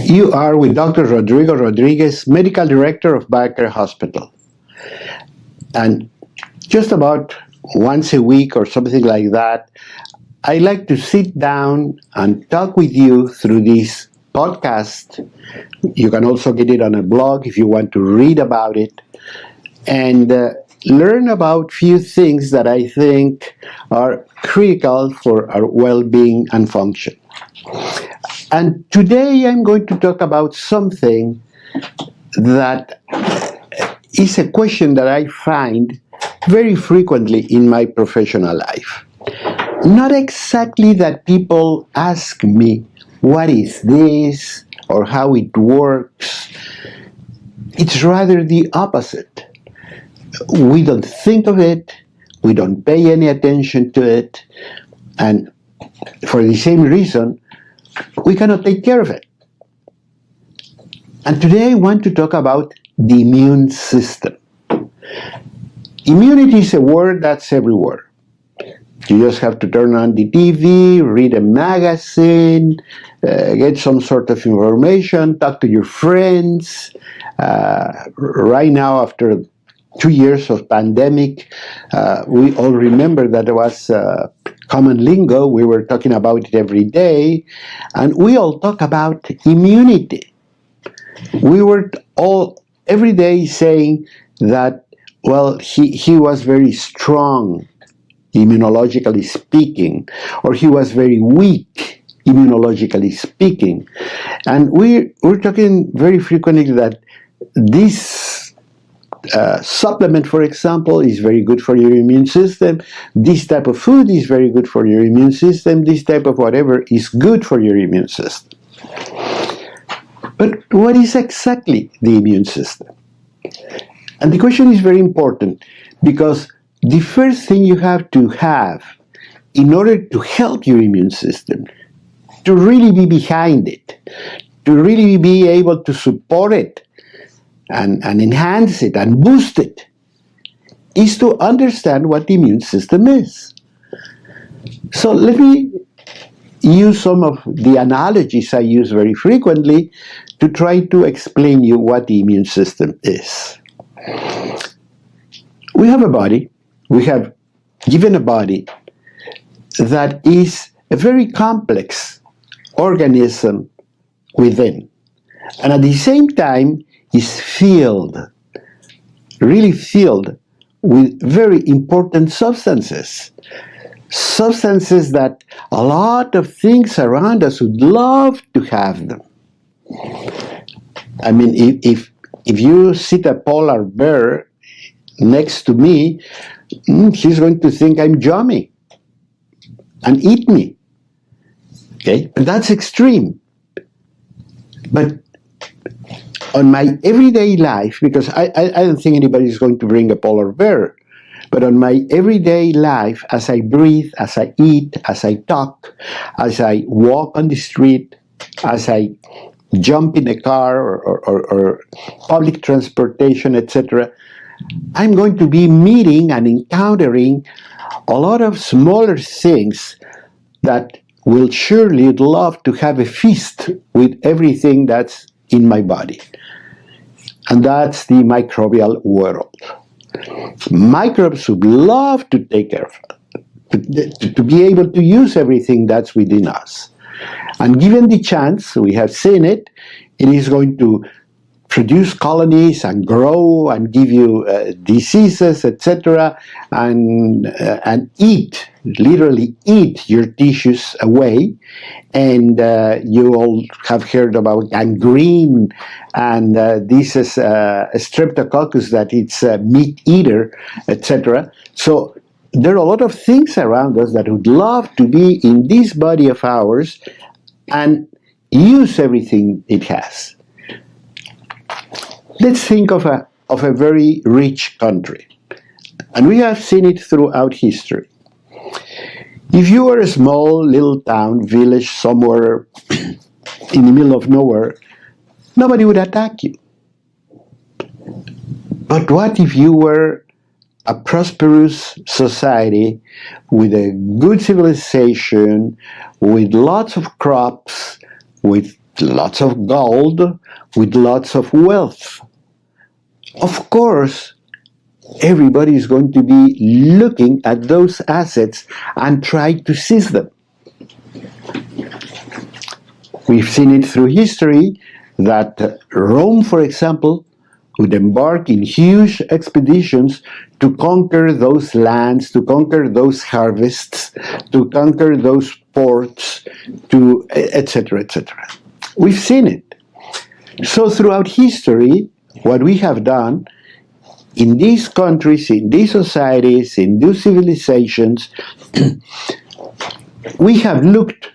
You are with Dr. Rodrigo Rodriguez, Medical Director of BioCare Hospital. And just about once a week or something like that, I like to sit down and talk with you through this podcast. You can also get it on a blog if you want to read about it, and learn about few things that I think are critical for our well-being and function. And today I'm going to talk about something that is a question that I find very frequently in my professional life. Not exactly that people ask me, what is this, or how it works. It's rather the opposite. We don't think of it, we don't pay any attention to it, and for the same reason, we cannot take care of it. And today I want to talk about the immune system. Immunity is a word that's everywhere. You just have to turn on the TV, read a magazine, get some sort of information, talk to your friends. Right now, after 2 years of pandemic, we all remember that there was common lingo. We were talking about it every day, and we all talk about immunity. We were all every day saying that, well, he was very strong, immunologically speaking, or he was very weak, immunologically speaking. And we're talking very frequently that this supplement, for example, is very good for your immune system. This type of food is very good for your immune system. This type of whatever is good for your immune system. But what is exactly the immune system? And the question is very important, because the first thing you have to have in order to help your immune system, to really be behind it, to really be able to support it, and enhance it and boost it, is to understand what the immune system is. So let me use some of the analogies I use very frequently to try to explain you what the immune system is. We have a body, we have given a body that is a very complex organism within, and at the same time is filled, really filled with very important substances. Substances that a lot of things around us would love to have them. I mean, if you sit a polar bear next to me, he's going to think I'm Johnny and eat me. Okay, but that's extreme. But on my everyday life, because I don't think anybody's going to bring a polar bear, but on my everyday life, as I breathe, as I eat, as I talk, as I walk on the street, as I jump in a car or public transportation, etc., I'm going to be meeting and encountering a lot of smaller things that will surely love to have a feast with everything that's in my body. And that's the microbial world. Microbes would love to take care of it, to be able to use everything that's within us. And given the chance, we have seen it, it is going to produce colonies and grow and give you diseases, etc., and eat, literally eat your tissues away. And you all have heard about gangrene, and this is a streptococcus that it's a meat eater, etc. So there are a lot of things around us that would love to be in this body of ours and use everything it has. Let's think of a very rich country, and we have seen it throughout history. If you were a small little town, village, somewhere in the middle of nowhere, nobody would attack you. But what if you were a prosperous society with a good civilization, with lots of crops, with lots of gold, with lots of wealth. Of course, everybody is going to be looking at those assets and try to seize them. We've seen it through history that Rome, for example, would embark in huge expeditions to conquer those lands, to conquer those harvests, to conquer those ports, to etc., etc. We've seen it. So throughout history, what we have done in these countries, in these societies, in these civilizations, we have looked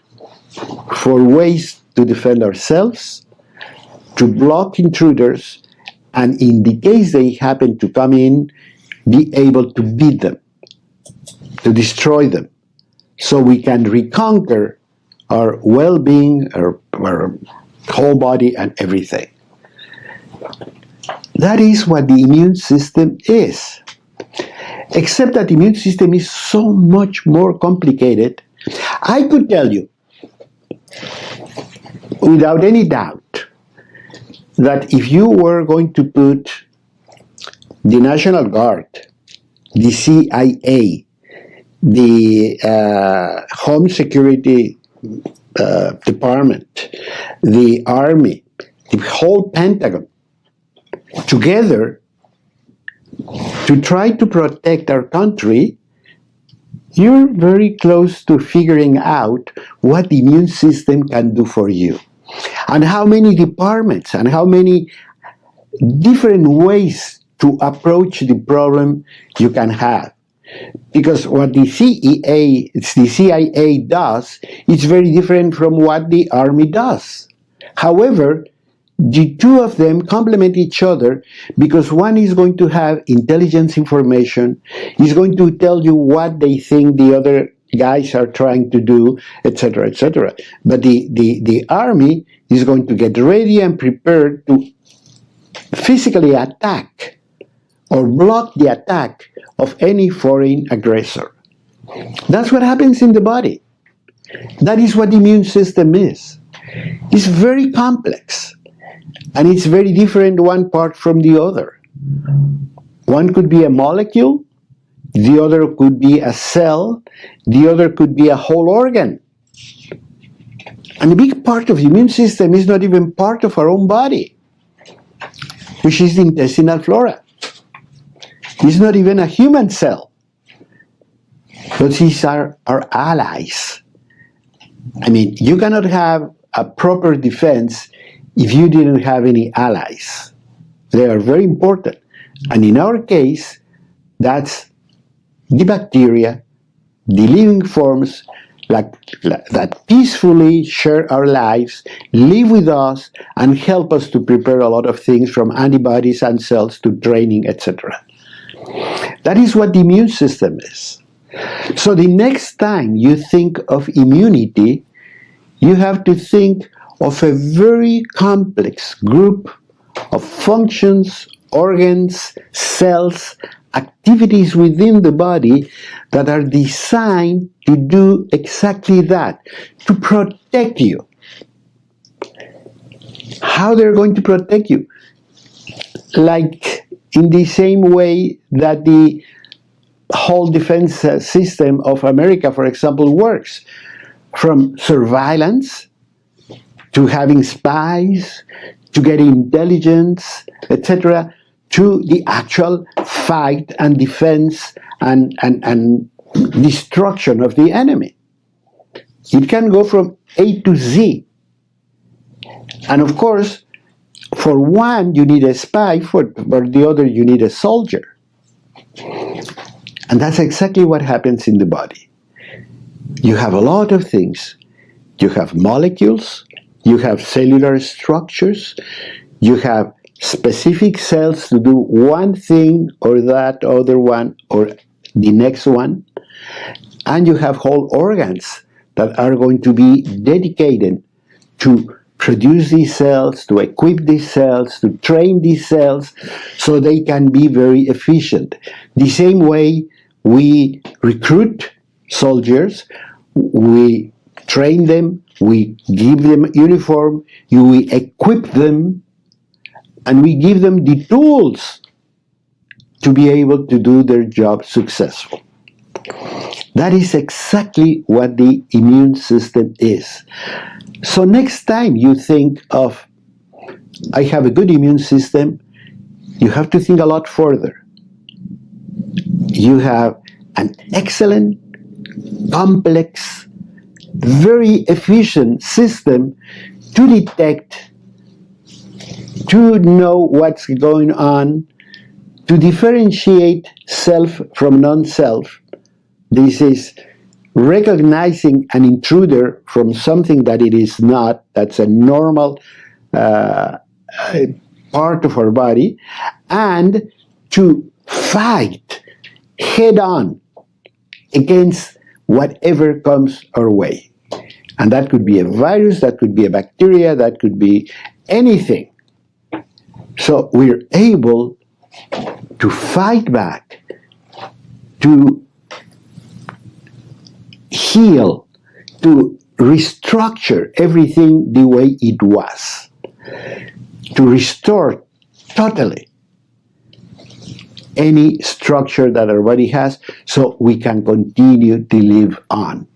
for ways to defend ourselves, to block intruders, and in the case they happen to come in, be able to beat them, to destroy them, so we can reconquer our well-being, our whole body and everything. That is what the immune system is. Except that the immune system is so much more complicated. I could tell you, without any doubt, that if you were going to put the National Guard, the CIA, the Home Security Department, the Army, the whole Pentagon, together to try to protect our country, you're very close to figuring out what the immune system can do for you. And how many departments and how many different ways to approach the problem you can have. Because what the CIA does is very different from what the Army does. However, the two of them complement each other because one is going to have intelligence information, is going to tell you what they think the other guys are trying to do, etc., etc. But the Army is going to get ready and prepared to physically attack or block the attack of any foreign aggressor. That's what happens in the body. That is what the immune system is. It's very complex, and it's very different one part from the other. One could be a molecule, the other could be a cell, the other could be a whole organ. And a big part of the immune system is not even part of our own body, which is the intestinal flora. It's not even a human cell, but these are our allies. I mean, you cannot have a proper defense if you didn't have any allies. They are very important. And in our case, that's the bacteria, the living forms that peacefully share our lives, live with us, and help us to prepare a lot of things from antibodies and cells to training, etc. That is what the immune system is. So the next time you think of immunity, you have to think of a very complex group of functions, organs, cells, activities within the body that are designed to do exactly that, to protect you. How they're going to protect you? Like in the same way that the whole defense system of America, for example, works. From surveillance, to having spies, to getting intelligence, etc., to the actual fight and defense and destruction of the enemy. It can go from A to Z. And of course, for one you need a spy, for the other you need a soldier. And that's exactly what happens in the body. You have a lot of things. You have molecules, you have cellular structures, you have specific cells to do one thing or that other one or the next one, and you have whole organs that are going to be dedicated to produce these cells, to equip these cells, to train these cells so they can be very efficient. The same way we recruit soldiers, we train them, we give them uniform, we equip them, and we give them the tools to be able to do their job successful. That is exactly what the immune system is. So next time you think of, I have a good immune system, you have to think a lot further. You have an excellent, complex, very efficient system to detect, to know what's going on, to differentiate self from non-self. This is recognizing an intruder from something that it is not, that's a normal part of our body, and to fight head on against whatever comes our way. And that could be a virus, that could be a bacteria, that could be anything. So we're able to fight back, to heal, to restructure everything the way it was, to restore totally any structure that our body has so we can continue to live on,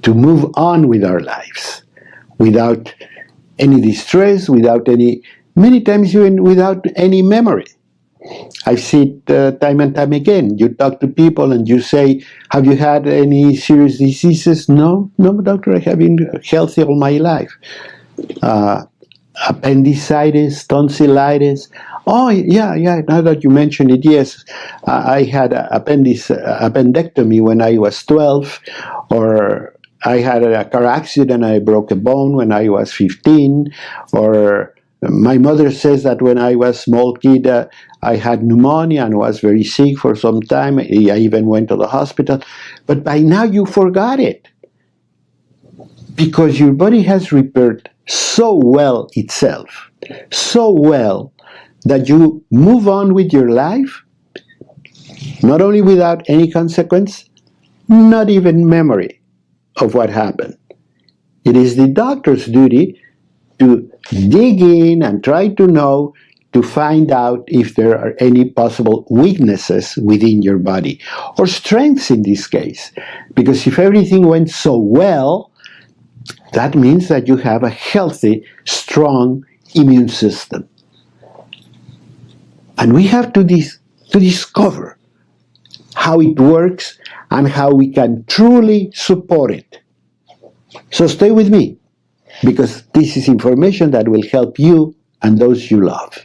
to move on with our lives without any distress, without any, many times even without any memory. I've seen it time and time again. You talk to people and you say, have you had any serious diseases? No, doctor, I have been healthy all my life. Appendicitis, tonsillitis. Oh, yeah, now that you mention it, yes. I had appendectomy when I was 12, or I had a car accident, I broke a bone when I was 15, or my mother says that when I was a small kid, I had pneumonia and was very sick for some time. I even went to the hospital. But by now you forgot it, because your body has repaired so well itself, so well, that you move on with your life, not only without any consequence, not even memory of what happened. It is the doctor's duty to dig in and try to know, to find out if there are any possible weaknesses within your body, or strengths in this case. Because if everything went so well, that means that you have a healthy, strong immune system. And we have to discover how it works and how we can truly support it. So stay with me, because this is information that will help you and those you love.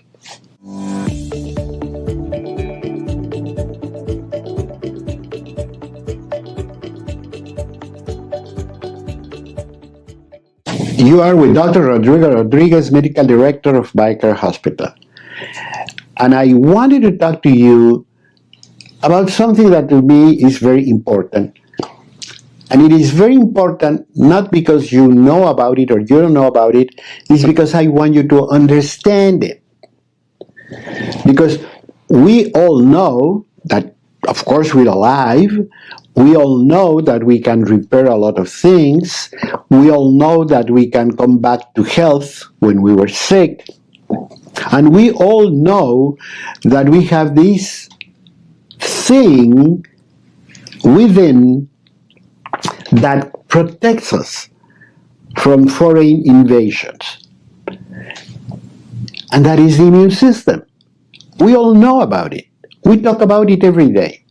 You are with Dr. Rodrigo Rodriguez, Medical Director of BioCare Hospital. And I wanted to talk to you about something that to me is very important. And it is very important not because you know about it or you don't know about it, it's because I want you to understand it. Because we all know that, of course, we're alive. We all know that we can repair a lot of things. We all know that we can come back to health when we were sick. And we all know that we have this thing within that protects us from foreign invasions. And that is the immune system. We all know about it. We talk about it every day.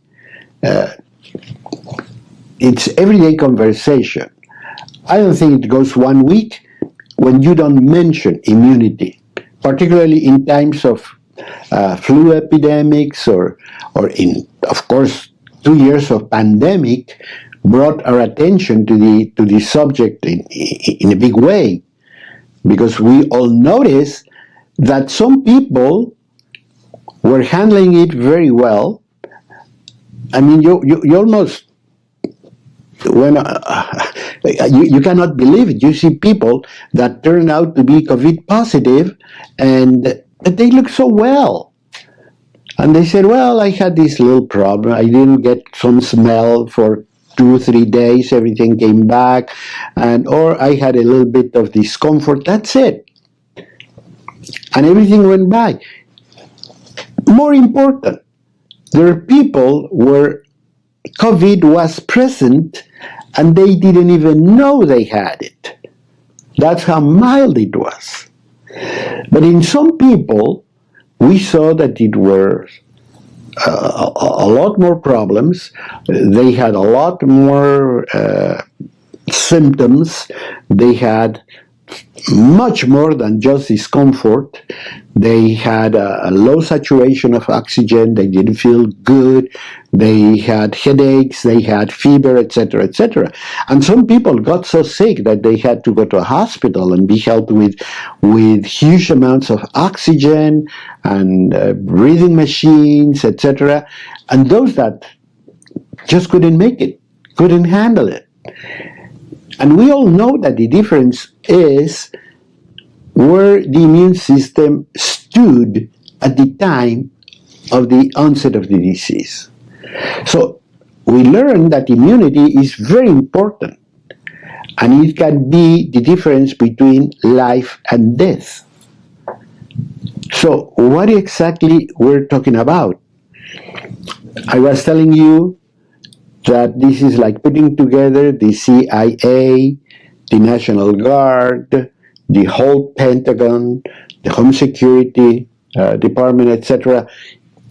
It's everyday conversation. I don't think it goes 1 week when you don't mention immunity, particularly in times of flu epidemics or in, of course, 2 years of pandemic brought our attention to the subject in a big way, because we all notice that some people were handling it very well. I mean, you almost, when you cannot believe it. You see people that turn out to be COVID positive, and they look so well. And they said, well, I had this little problem. I didn't get some smell for 2, 3 days, everything came back, or I had a little bit of discomfort. That's it. And everything went by. More important, there are people where COVID was present and they didn't even know they had it. That's how mild it was. But in some people, we saw that it were a lot more problems. They had a lot more symptoms. They had much more than just discomfort. They had a low saturation of oxygen. They didn't feel good. They had headaches. They had fever, etc., etc. And some people got so sick that they had to go to a hospital and be helped with huge amounts of oxygen and breathing machines, etc. And those that just couldn't make it, couldn't handle it. And we all know that the difference is where the immune system stood at the time of the onset of the disease. So we learned that immunity is very important, and it can be the difference between life and death. So what exactly we're talking about? I was telling you that this is like putting together the CIA, the National Guard, the whole Pentagon, the Home Security Department, etc.,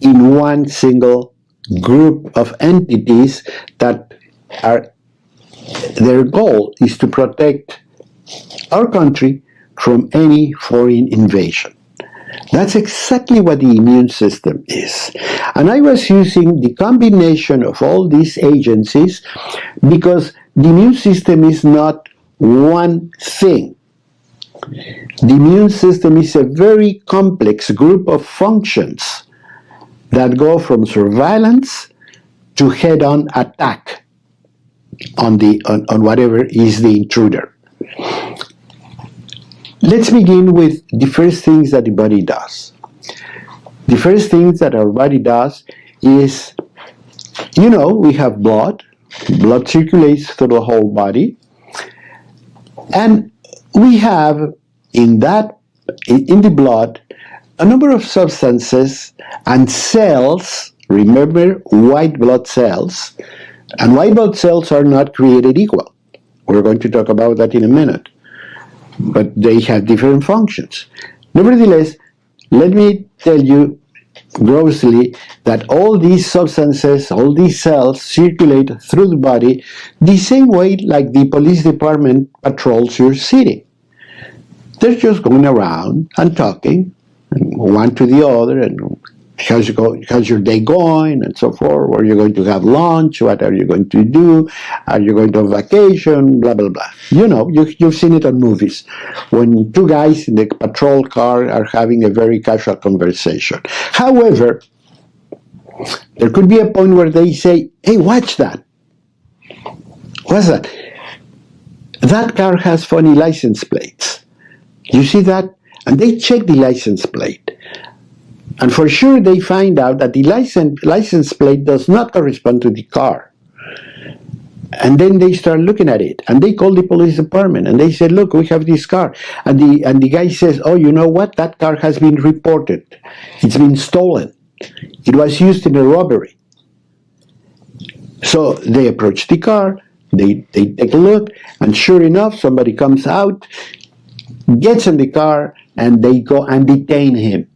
in one single group of entities that are, their goal is to protect our country from any foreign invasion. That's exactly what the immune system is. And I was using the combination of all these agencies because the immune system is not one thing. The immune system is a very complex group of functions that go from surveillance to head-on attack on whatever is the intruder. Let's begin with the first things that the body does. The first things that our body does is, we have blood. Blood circulates through the whole body. And we have in the blood a number of substances and cells. Remember, white blood cells. And white blood cells are not created equal. We're going to talk about that in a minute. But they have different functions. Nevertheless, let me tell you grossly that all these substances, all these cells circulate through the body the same way like the police department patrols your city. They're just going around and talking, and one to the other, and how's your day going, and so forth. Where you're going to have lunch? What are you going to do? Are you going to have vacation? Blah blah blah. You've seen it on movies when two guys in the patrol car are having a very casual conversation. However, there could be a point where they say, "Hey, watch that. What's that? That car has funny license plates. You see that?" And they check the license plate. And for sure, they find out that the license plate does not correspond to the car. And then they start looking at it, and they call the police department, and they say, "Look, we have this car." And the guy says, "Oh, you know what? That car has been reported. It's been stolen. It was used in a robbery." So they approach the car, they take a look, and sure enough, somebody comes out, gets in the car, and they go and detain him.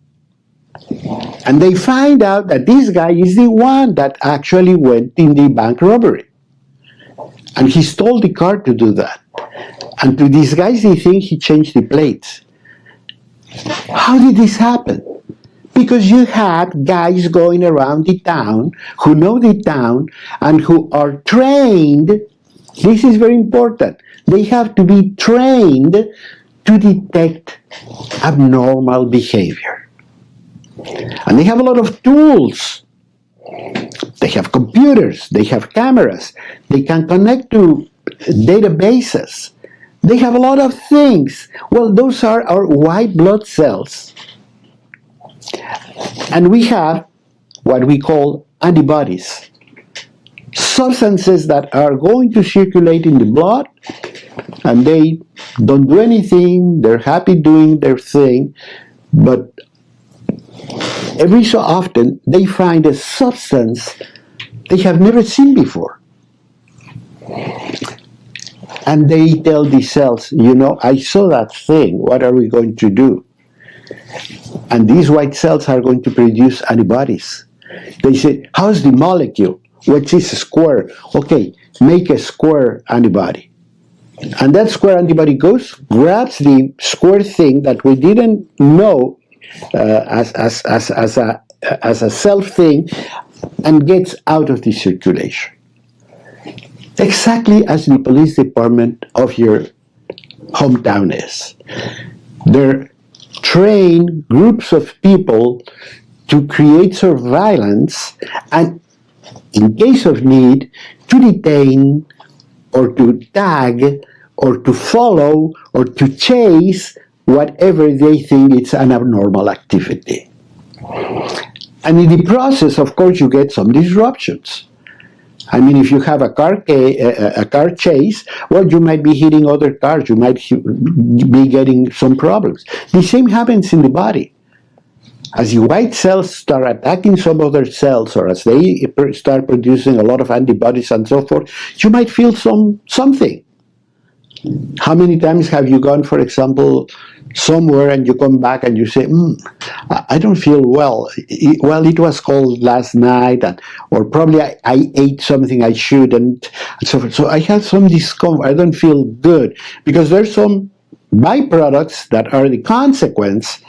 And they find out that this guy is the one that actually went in the bank robbery. And he stole the car to do that. And to disguise the thing, he changed the plates. How did this happen? Because you had guys going around the town who know the town and who are trained. This is very important. They have to be trained to detect abnormal behavior. And they have a lot of tools. They have computers, they have cameras, they can connect to databases. They have a lot of things. Well, those are our white blood cells. And we have what we call antibodies. substances that are going to circulate in the blood, and they don't do anything, they're happy doing their thing, but every so often they find a substance they have never seen before. And they tell the cells, I saw that thing, what are we going to do? And these white cells are going to produce antibodies. They say, how's the molecule? What is a square? Okay, make a square antibody. And that square antibody goes, grabs the square thing that we didn't know as a self thing, and gets out of the circulation. Exactly as the police department of your hometown is. They're trained groups of people to create surveillance and, in case of need, to detain or to tag or to follow or to chase whatever they think it's an abnormal activity. And in the process, of course, you get some disruptions. I mean, if you have a car chase, well, you might be hitting other cars. You might be getting some problems. The same happens in the body. As the white cells start attacking some other cells, or as they start producing a lot of antibodies and so forth, you might feel something. How many times have you gone, for example, somewhere and you come back and you say, I don't feel well. It was cold last night, or probably I ate something I shouldn't, and so forth. So I had some discomfort. I don't feel good, because there's some byproducts that are the consequence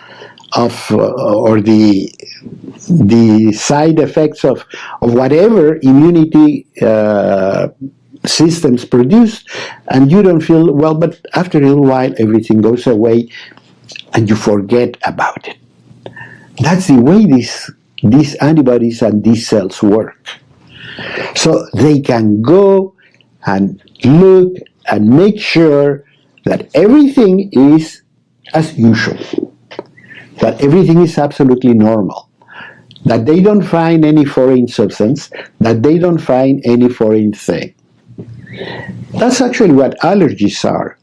of, or the side effects of whatever immunity systems produced, and you don't feel well, but after a little while everything goes away and you forget about it. That's the way these antibodies and these cells work. So they can go and look and make sure that everything is as usual, that everything is absolutely normal, that they don't find any foreign substance, that they don't find any foreign thing. That's actually what allergies are.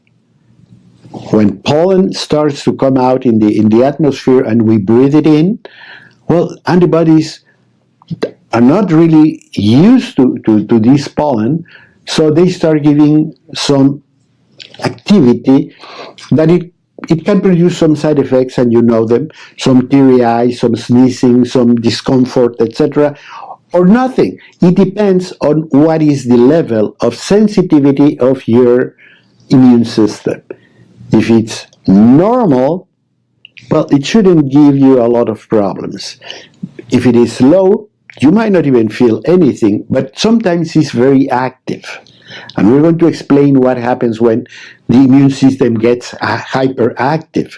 When pollen starts to come out in the atmosphere and we breathe it in, well, antibodies are not really used to this pollen, so they start giving some activity that it can produce some side effects, and you know them, some teary eyes, some sneezing, some discomfort, etc., or nothing. It depends on what is the level of sensitivity of your immune system. If it's normal, well, it shouldn't give you a lot of problems. If it is low, you might not even feel anything, but sometimes it's very active. And we're going to explain what happens when the immune system gets hyperactive.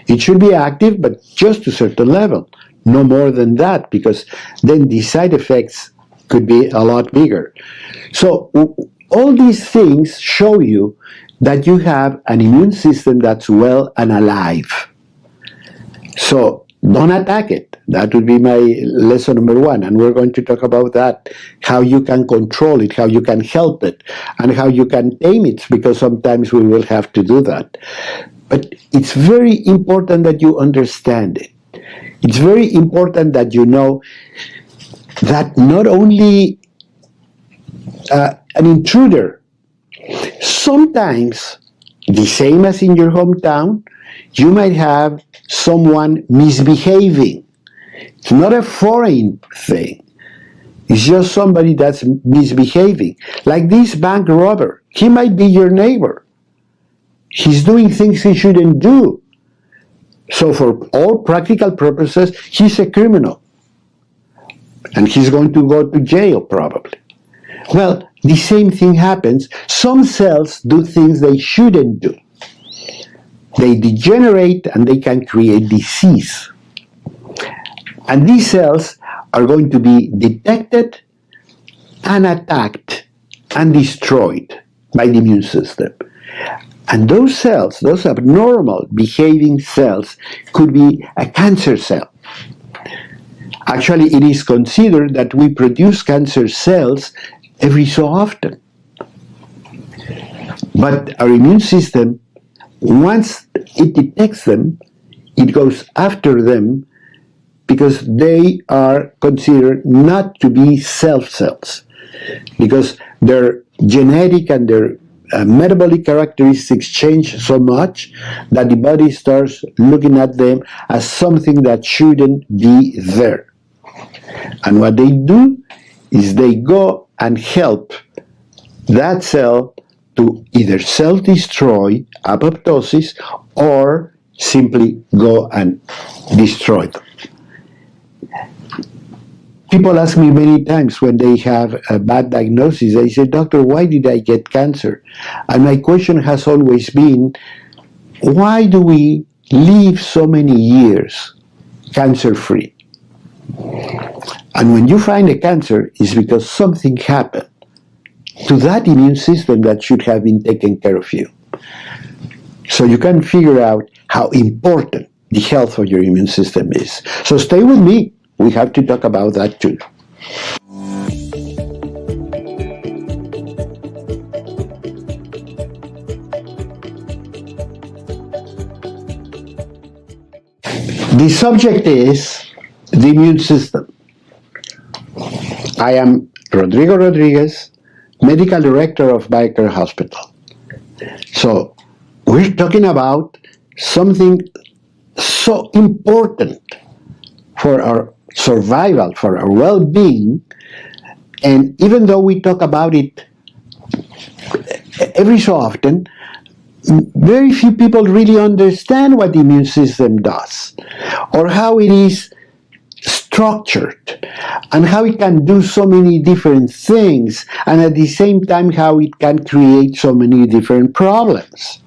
It should be active, but just to a certain level. No more than that, because then the side effects could be a lot bigger. So all these things show you that you have an immune system that's well and alive. So don't attack it. That would be my lesson number one. And we're going to talk about that, how you can control it, how you can help it, and how you can tame it, because sometimes we will have to do that. But it's very important that you understand it. It's very important that you know that not only an intruder, sometimes, the same as in your hometown, you might have someone misbehaving. It's not a foreign thing. It's just somebody that's misbehaving. Like this bank robber. He might be your neighbor. He's doing things he shouldn't do. So for all practical purposes, he's a criminal. And he's going to go to jail, probably. Well, the same thing happens. Some cells do things they shouldn't do. They degenerate and they can create disease. And these cells are going to be detected and attacked and destroyed by the immune system. And those cells, those abnormal behaving cells, could be a cancer cell. Actually, it is considered that we produce cancer cells every so often. But our immune system, once it detects them, it goes after them because they are considered not to be self cells, because their genetic and their metabolic characteristics change so much that the body starts looking at them as something that shouldn't be there. And what they do is they go and help that cell to either self-destroy, apoptosis, or simply go and destroy them. People ask me many times when they have a bad diagnosis, they say, "Doctor, why did I get cancer?" And my question has always been, why do we live so many years cancer-free? And when you find a cancer, it's because something happened to that immune system that should have been taking care of you. So you can figure out how important the health of your immune system is. So stay with me. We have to talk about that too. The subject is the immune system. I am Rodrigo Rodriguez, Medical Director of BioCare Hospital. So we're talking about something so important for our survival, for our well-being, and even though we talk about it every so often, very few people really understand what the immune system does, or how it is structured, and how it can do so many different things, and at the same time how it can create so many different problems.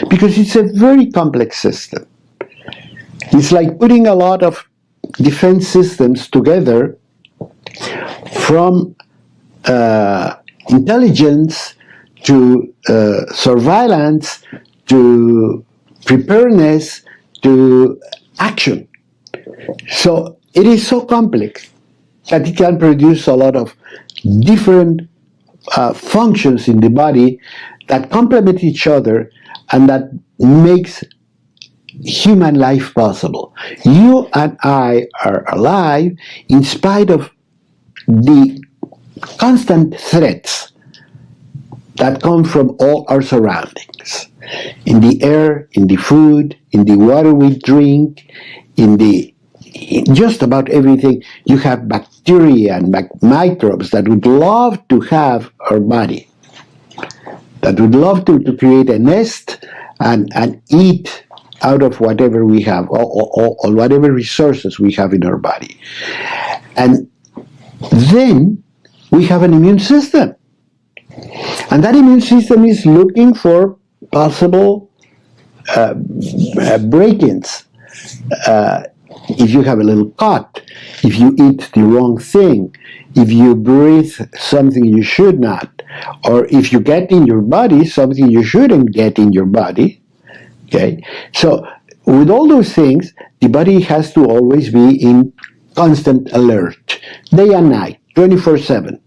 Because it's a very complex system. It's like putting a lot of defense systems together, from intelligence to surveillance to preparedness to action. So it is so complex that it can produce a lot of different functions in the body that complement each other and that makes human life possible. You and I are alive in spite of the constant threats that come from all our surroundings. In the air, in the food, in the water we drink, in just about everything. You have bacteria and microbes that would love to have our body, that would love to create a nest and eat out of whatever we have, or whatever resources we have in our body. And then we have an immune system. And that immune system is looking for possible break-ins. If you have a little cut, if you eat the wrong thing, if you breathe something you should not, or if you get in your body something you shouldn't get in your body, okay? So with all those things, the body has to always be in constant alert, day and night, 24/7.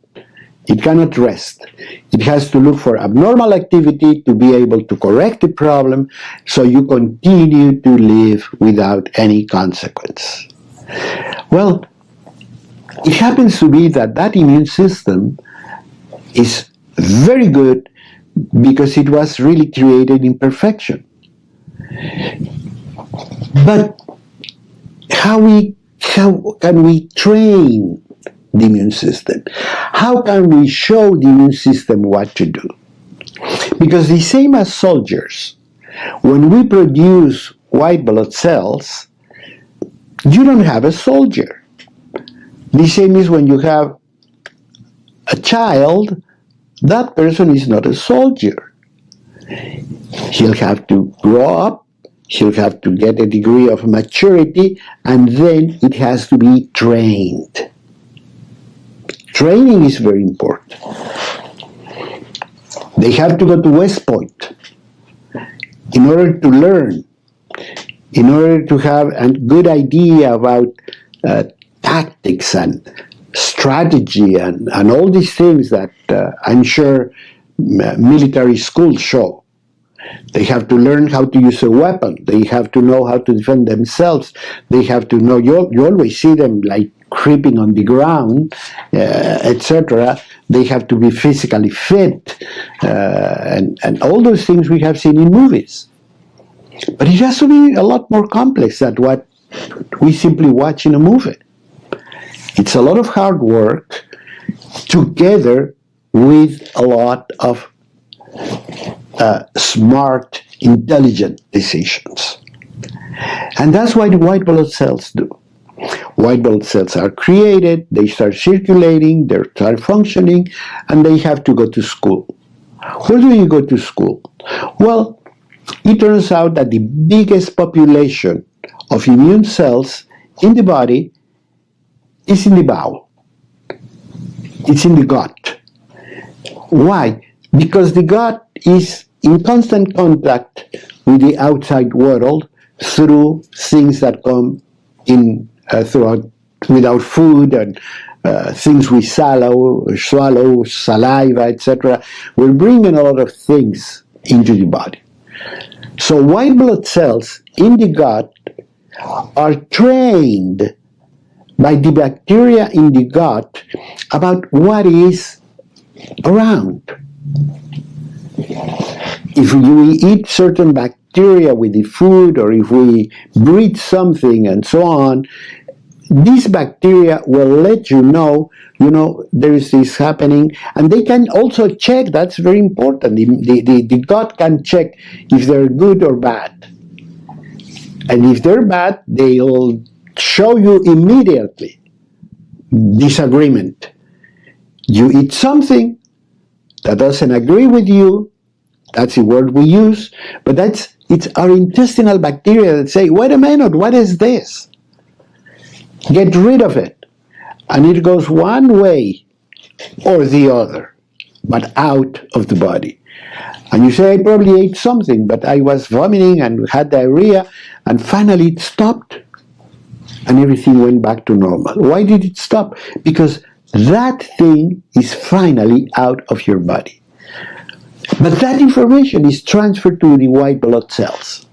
It cannot rest. It has to look for abnormal activity to be able to correct the problem, so you continue to live without any consequence. Well, it happens to be that immune system is very good because it was really created in perfection. But how can we train the immune system? How can we show the immune system what to do? Because the same as soldiers, when we produce white blood cells, you don't have a soldier. The same is when you have a child, that person is not a soldier. He'll have to grow up, he'll have to get a degree of maturity, and then it has to be trained. Training is very important. They have to go to West Point in order to learn, in order to have a good idea about tactics and strategy and all these things that I'm sure military schools show. They have to learn how to use a weapon. They have to know how to defend themselves. They have to know, you always see them like creeping on the ground, etc. They have to be physically fit, and all those things we have seen in movies. But it has to be a lot more complex than what we simply watch in a movie. It's a lot of hard work together with a lot of smart, intelligent decisions. And that's what white blood cells do. White blood cells are created, they start circulating, they start functioning, and they have to go to school. Where do you go to school? Well, it turns out that the biggest population of immune cells in the body is in the bowel. It's in the gut. Why? Because the gut is in constant contact with the outside world through things that come in without food and things we swallow, saliva, etc. We're bringing a lot of things into the body. So white blood cells in the gut are trained by the bacteria in the gut about what is around. If we eat certain bacteria with the food, or if we breathe something and so on, these bacteria will let you know, there is this happening, and they can also check, that's very important, the gut can check if they're good or bad. And if they're bad, they'll show you immediately disagreement. You eat something that doesn't agree with you, that's the word we use, but it's our intestinal bacteria that say, wait a minute, what is this? Get rid of it. And it goes one way or the other, but out of the body. And you say, I probably ate something, but I was vomiting and had diarrhea, and finally it stopped. And everything went back to normal. Why did it stop? Because that thing is finally out of your body. But that information is transferred to the white blood cells.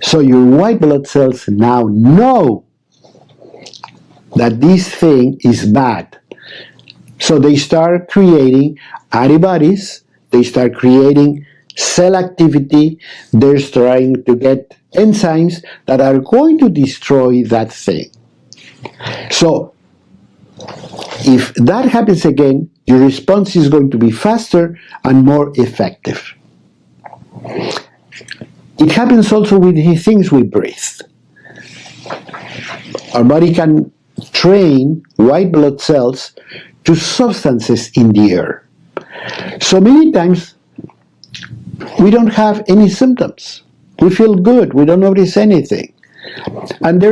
So your white blood cells now know that this thing is bad. So they start creating antibodies, they start creating cell activity, they're trying to get enzymes that are going to destroy that thing. So if that happens again, your response is going to be faster and more effective. It happens also with the things we breathe. Our body can train white blood cells to substances in the air. So many times we don't have any symptoms. We feel good, we don't notice anything. And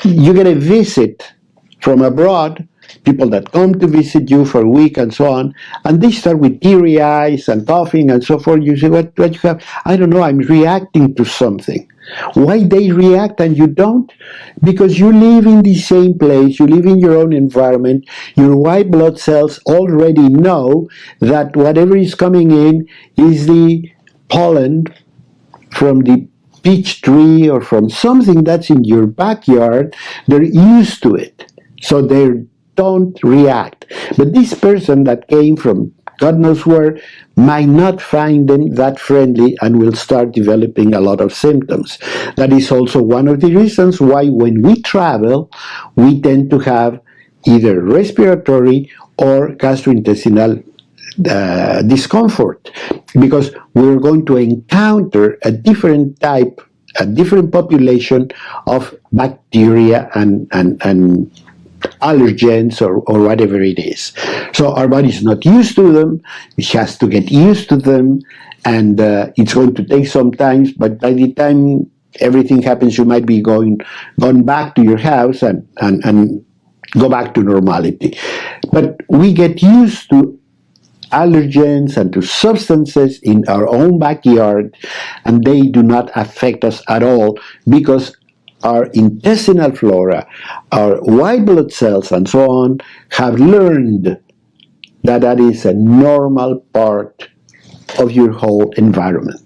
you get a visit from abroad, people that come to visit you for a week and so on, and they start with teary eyes and coughing and so forth. You say, what you have? I don't know, I'm reacting to something. Why they react and you don't? Because you live in the same place, you live in your own environment, your white blood cells already know that whatever is coming in is the pollen from the peach tree or from something that's in your backyard. They're used to it, so they don't react. But this person that came from God knows where might not find them that friendly and will start developing a lot of symptoms. That is also one of the reasons why when we travel, we tend to have either respiratory or gastrointestinal discomfort, because we're going to encounter a different population of bacteria and allergens or whatever it is. So our body is not used to them, it has to get used to them, and it's going to take some time, but by the time everything happens, you might be gone back to your house and go back to normality. But we get used to allergens and to substances in our own backyard, and they do not affect us at all because our intestinal flora, our white blood cells, and so on, have learned that that is a normal part of your whole environment.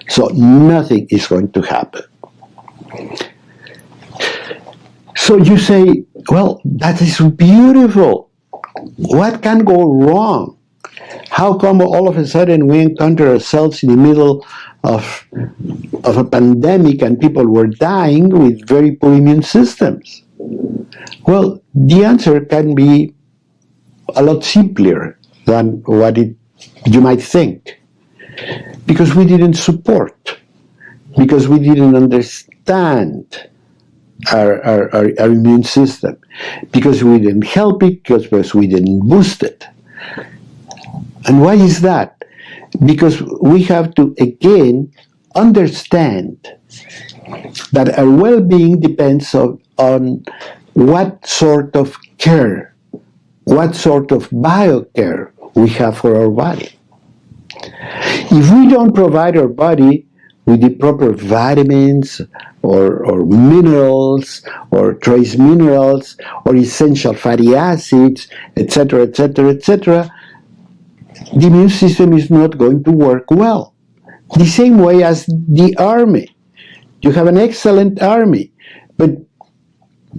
So nothing is going to happen. So you say, well, that is beautiful. What can go wrong? How come all of a sudden we encounter ourselves in the middle of a pandemic and people were dying with very poor immune systems? Well, the answer can be a lot simpler than what you might think. Because we didn't support, because we didn't understand our immune system, because we didn't help it, because we didn't boost it. And why is that? Because we have to, again, understand that our well-being depends on what sort of care, what sort of BioCare we have for our body. If we don't provide our body with the proper vitamins or minerals or trace minerals or essential fatty acids, etc., etc., etc., the immune system is not going to work well. The same way as the army. You have an excellent army, but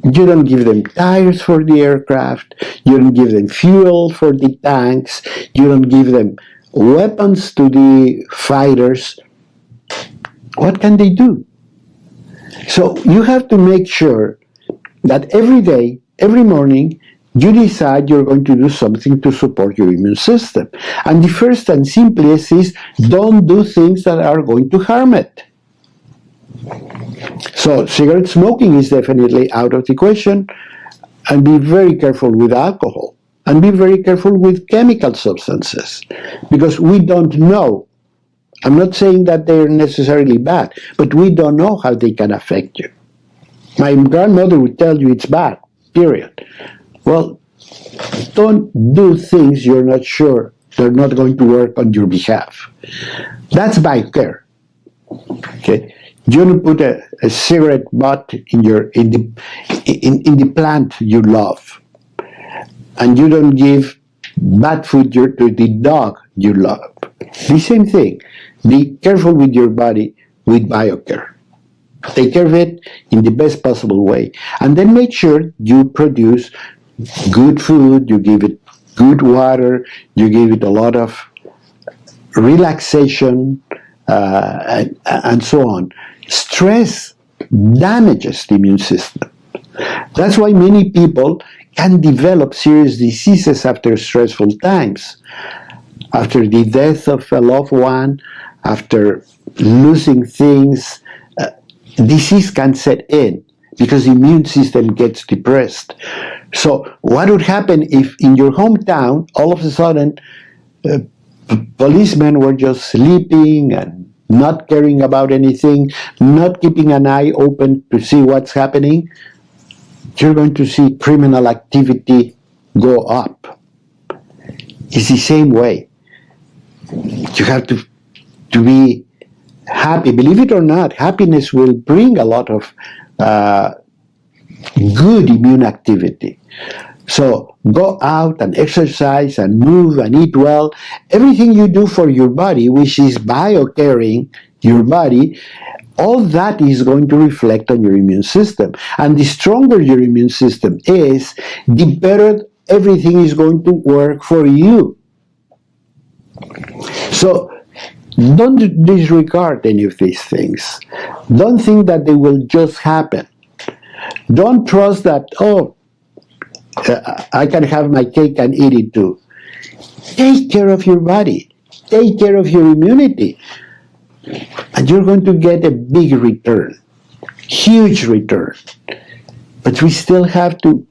you don't give them tires for the aircraft, you don't give them fuel for the tanks, you don't give them weapons to the fighters. What can they do? So you have to make sure that every day, every morning, you decide you're going to do something to support your immune system. And the first and simplest is don't do things that are going to harm it. So cigarette smoking is definitely out of the question, and be very careful with alcohol, and be very careful with chemical substances, because we don't know. I'm not saying that they're necessarily bad, but we don't know how they can affect you. My grandmother would tell you it's bad, period. Well, don't do things you're not sure they're not going to work on your behalf. That's BioCare. Okay? You don't put a cigarette butt in the plant you love, and you don't give bad food to the dog you love. The same thing. Be careful with your body with BioCare. Take care of it in the best possible way, and then make sure you produce good food, you give it good water, you give it a lot of relaxation, and so on. Stress damages the immune system. That's why many people can develop serious diseases after stressful times. After the death of a loved one, after losing things, disease can set in because the immune system gets depressed. So what would happen if in your hometown, all of a sudden, policemen were just sleeping and not caring about anything, not keeping an eye open to see what's happening? You're going to see criminal activity go up. It's the same way. You have to be happy. Believe it or not, happiness will bring a lot of good immune activity. So go out and exercise and move and eat well. Everything you do for your body, which is biocaring your body, all that is going to reflect on your immune system. And the stronger your immune system is, the better everything is going to work for you. So don't disregard any of these things. Don't think that they will just happen. Don't trust that, I can have my cake and eat it too. Take care of your body. Take care of your immunity. And you're going to get a big return. Huge return. But we still have to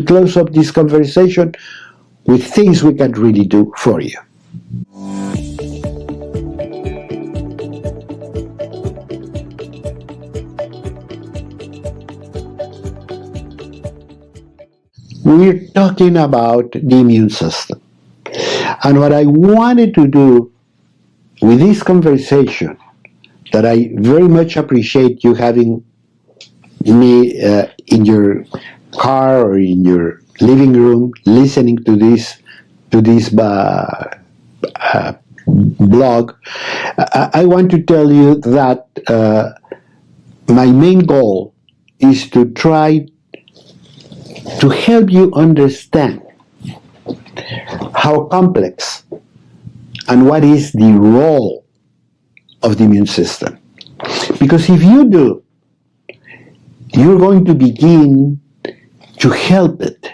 close up this conversation with things we can really do for you. We're talking about the immune system. And what I wanted to do with this conversation, that I very much appreciate you having me in your car or in your living room listening to this blog, I want to tell you that my main goal is to try to help you understand how complex and what is the role of the immune system. Because if you do, you're going to begin to help it.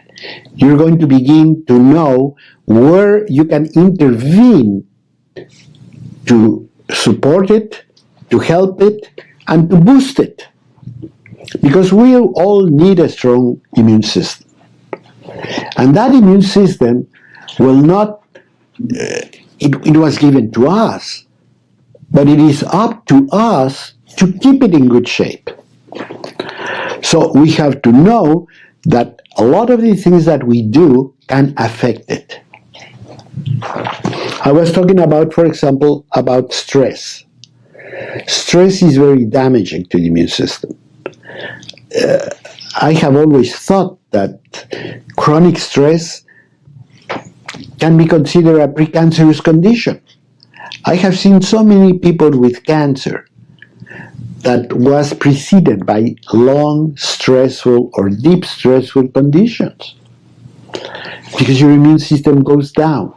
You're going to begin to know where you can intervene to support it, to help it, and to boost it. Because we all need a strong immune system. And that immune system will not, it was given to us, but it is up to us to keep it in good shape. So we have to know that a lot of the things that we do can affect it. I was talking about, for example, about stress. Stress is very damaging to the immune system. I have always thought that chronic stress can be considered a precancerous condition. I have seen so many people with cancer that was preceded by long, stressful, or deep stressful conditions. Because your immune system goes down.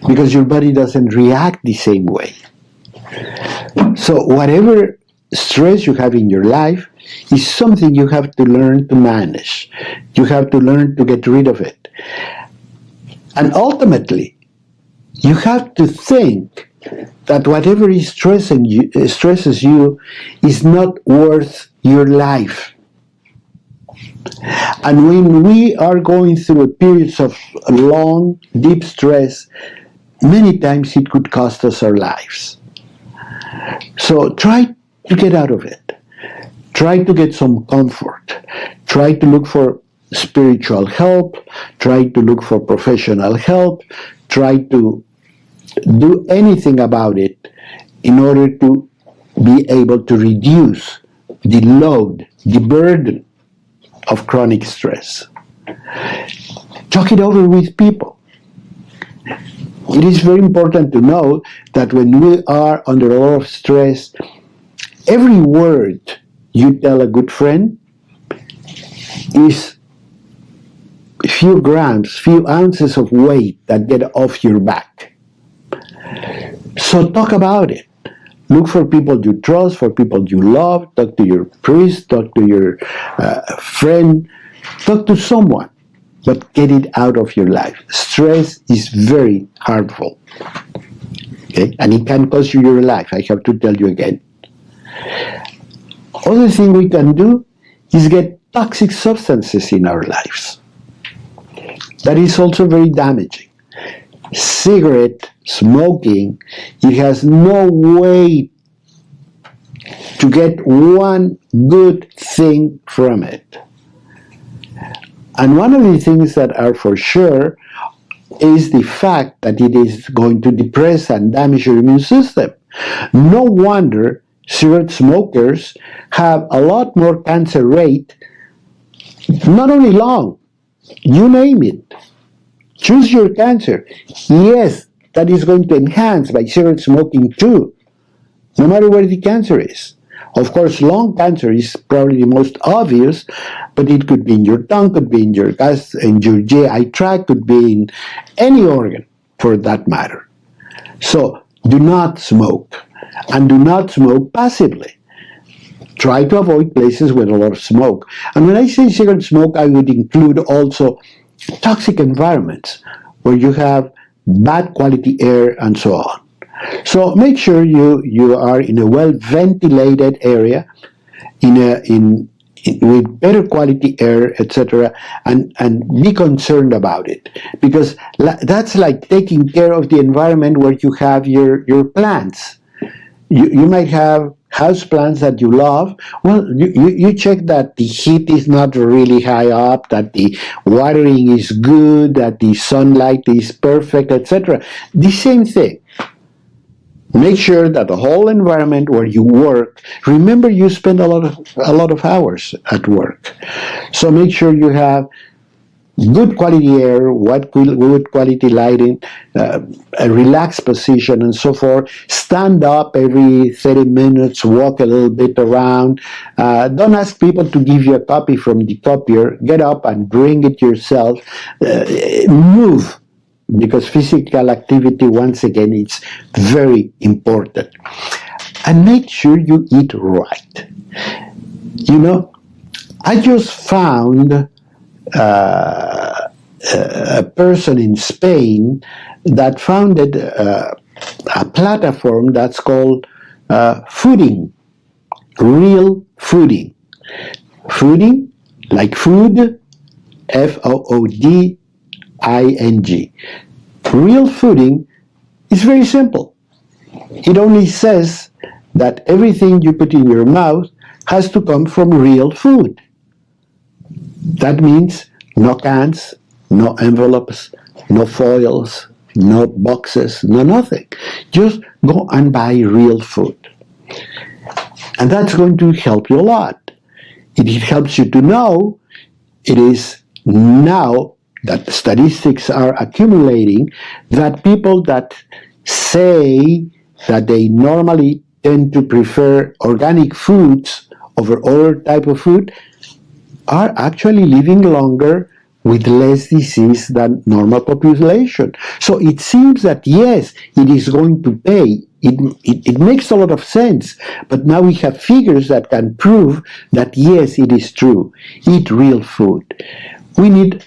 Because your body doesn't react the same way. So whatever stress you have in your life is something you have to learn to manage. You have to learn to get rid of it. And ultimately, you have to think that whatever is stresses you is not worth your life. And when we are going through periods of long, deep stress, many times it could cost us our lives. So try to get out of it. Try to get some comfort. Try to look for spiritual help. Try to look for professional help. Try to do anything about it in order to be able to reduce the load, the burden of chronic stress. Talk it over with people. It is very important to know that when we are under a lot of stress, every word you tell a good friend is few grams, few ounces of weight that get off your back. So talk about it. Look for people you trust, for people you love. Talk to your priest, talk to your friend, talk to someone, but get it out of your life. Stress is very harmful, okay? And it can cost you your life, I have to tell you again. Other thing we can do is get toxic substances in our lives. That is also very damaging. Cigarette smoking, it has no way to get one good thing from it. And one of the things that are for sure is the fact that it is going to depress and damage your immune system. No wonder cigarette smokers have a lot more cancer rate, not only lung, you name it. Choose your cancer. Yes, that is going to enhance by cigarette smoking too, no matter where the cancer is. Of course, lung cancer is probably the most obvious, but it could be in your tongue, could be in your in your GI tract, could be in any organ for that matter. So do not smoke, and do not smoke passively. Try to avoid places with a lot of smoke. And when I say cigarette smoke, I would include also toxic environments where you have bad quality air and so on. So make sure you are in a well-ventilated area, with better quality air, etc., and be concerned about it, because that's like taking care of the environment where you have your plants. You might have house plants that you love. Well, you check that the heat is not really high up, that the watering is good, that the sunlight is perfect, etc. The same thing. Make sure that the whole environment where you work, remember you spend a lot of hours at work. So make sure you have good quality air, good quality lighting, a relaxed position, and so forth. Stand up every 30 minutes, walk a little bit around. Don't ask people to give you a copy from the copier. Get up and bring it yourself. Move, because physical activity, once again, is very important. And make sure you eat right. You know, I just found a person in Spain that founded a platform that's called Fooding, Real Fooding. Fooding, like food, Fooding. Real Fooding is very simple. It only says that everything you put in your mouth has to come from real food. That means no cans, no envelopes, no foils, no boxes, no nothing. Just go and buy real food. And that's going to help you a lot. It helps you to know it is now that statistics are accumulating that people that say that they normally tend to prefer organic foods over other type of food are actually living longer with less disease than normal population. So it seems that yes, it is going to pay. It makes a lot of sense, but now we have figures that can prove that yes, it is true. Eat real food. We need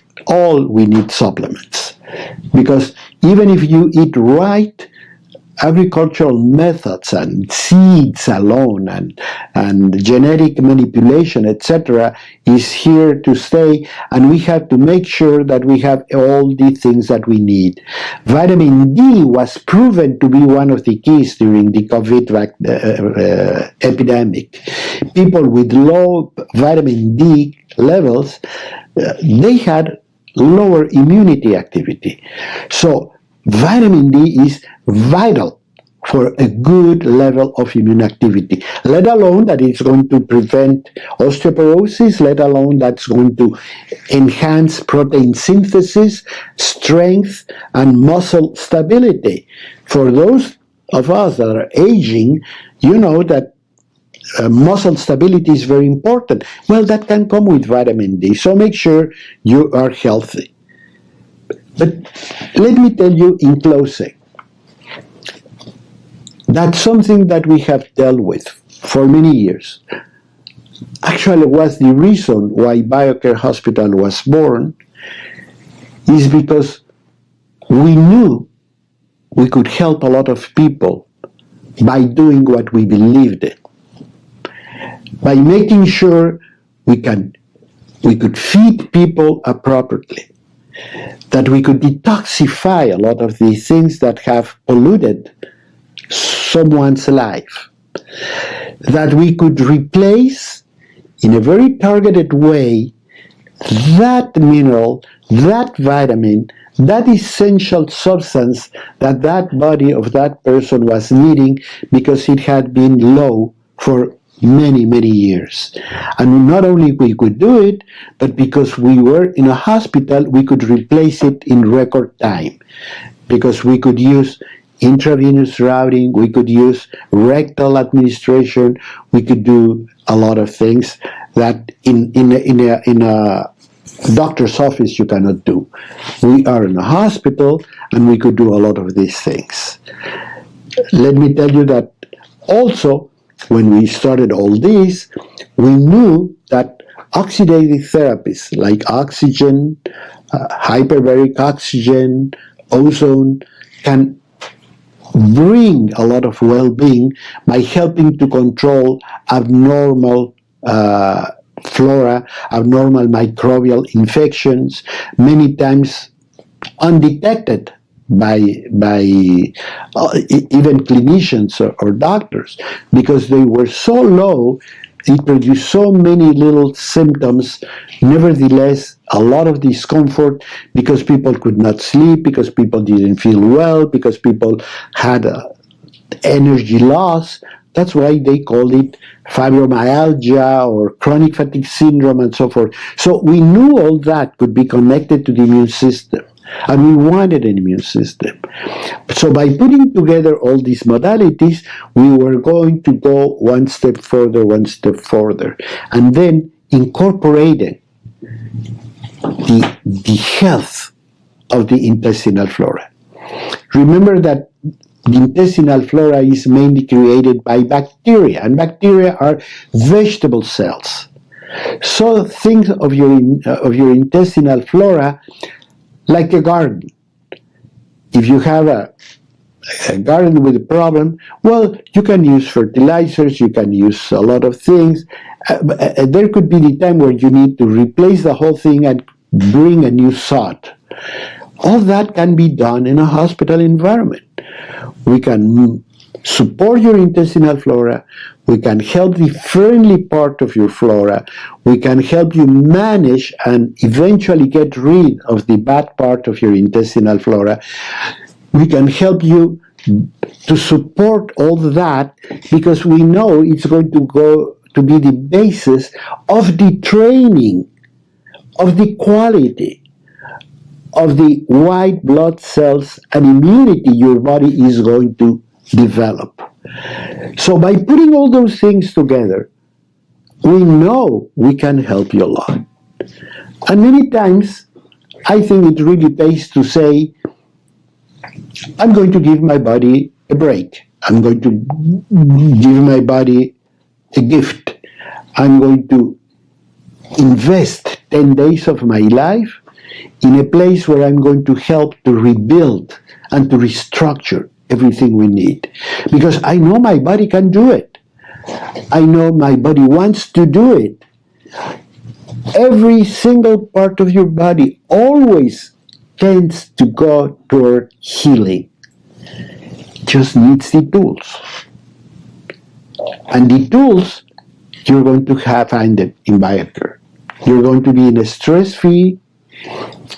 supplements, because even if you eat right, agricultural methods and seeds alone and genetic manipulation, etc., is here to stay, and we have to make sure that we have all the things that we need. Vitamin D was proven to be one of the keys during the COVID epidemic. People with low vitamin D levels, they had lower immunity activity. So vitamin D is vital for a good level of immune activity, let alone that it's going to prevent osteoporosis, let alone that's going to enhance protein synthesis, strength, and muscle stability. For those of us that are aging, you know that muscle stability is very important. Well, that can come with vitamin D, so make sure you are healthy. But let me tell you in closing, that's something that we have dealt with for many years. Actually, was the reason why BioCare Hospital was born, is because we knew we could help a lot of people by doing what we believed in, by making sure we could feed people appropriately, that we could detoxify a lot of the things that have polluted someone's life, that we could replace in a very targeted way that mineral, that vitamin, that essential substance that that body of that person was needing because it had been low for many, many years. And not only we could do it, but because we were in a hospital, we could replace it in record time, because we could use intravenous routing, we could use rectal administration, we could do a lot of things that in a doctor's office you cannot do. We are in a hospital and we could do a lot of these things. Let me tell you that also, when we started all this, we knew that oxidative therapies like oxygen, hyperbaric oxygen, ozone can bring a lot of well-being by helping to control abnormal flora, abnormal microbial infections, many times undetected by even clinicians or doctors, because they were so low. It produced so many little symptoms, nevertheless, a lot of discomfort, because people could not sleep, because people didn't feel well, because people had energy loss. That's why they call it fibromyalgia or chronic fatigue syndrome and so forth. So we knew all that could be connected to the immune system, and we wanted an immune system. So by putting together all these modalities, we were going to go one step further, and then incorporating the health of the intestinal flora. Remember that the intestinal flora is mainly created by bacteria, and bacteria are vegetable cells. So think of your intestinal flora like a garden. If you have a garden with a problem, well, you can use fertilizers, you can use a lot of things. There could be the time where you need to replace the whole thing and bring a new sod. All that can be done in a hospital environment. We can support your intestinal flora. We can help the friendly part of your flora. We can help you manage and eventually get rid of the bad part of your intestinal flora. We can help you to support all that, because we know it's going to go to be the basis of the training, of the quality, of the white blood cells and immunity your body is going to develop. So by putting all those things together, we know we can help you a lot. And many times, I think it really pays to say, I'm going to give my body a break. I'm going to give my body a gift. I'm going to invest 10 days of my life in a place where I'm going to help to rebuild and to restructure everything we need. Because I know my body can do it. I know my body wants to do it. Every single part of your body always tends to go toward healing. Just needs the tools. And the tools, you're going to find them in BioCare. You're going to be in a stress-free,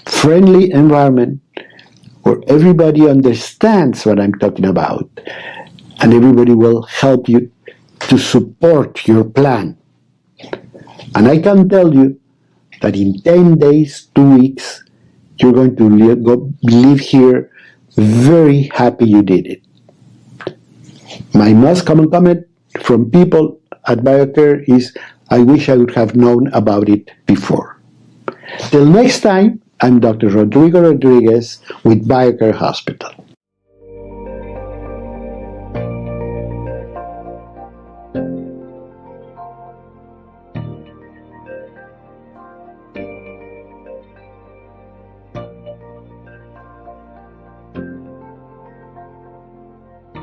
friendly environment where everybody understands what I'm talking about, and everybody will help you to support your plan. And I can tell you that in 10 days, 2 weeks, you're going to live here very happy you did it. My most common comment from people at BioCare is, I wish I would have known about it before. Till next time, I'm Dr. Rodrigo Rodriguez with BioCare Hospital.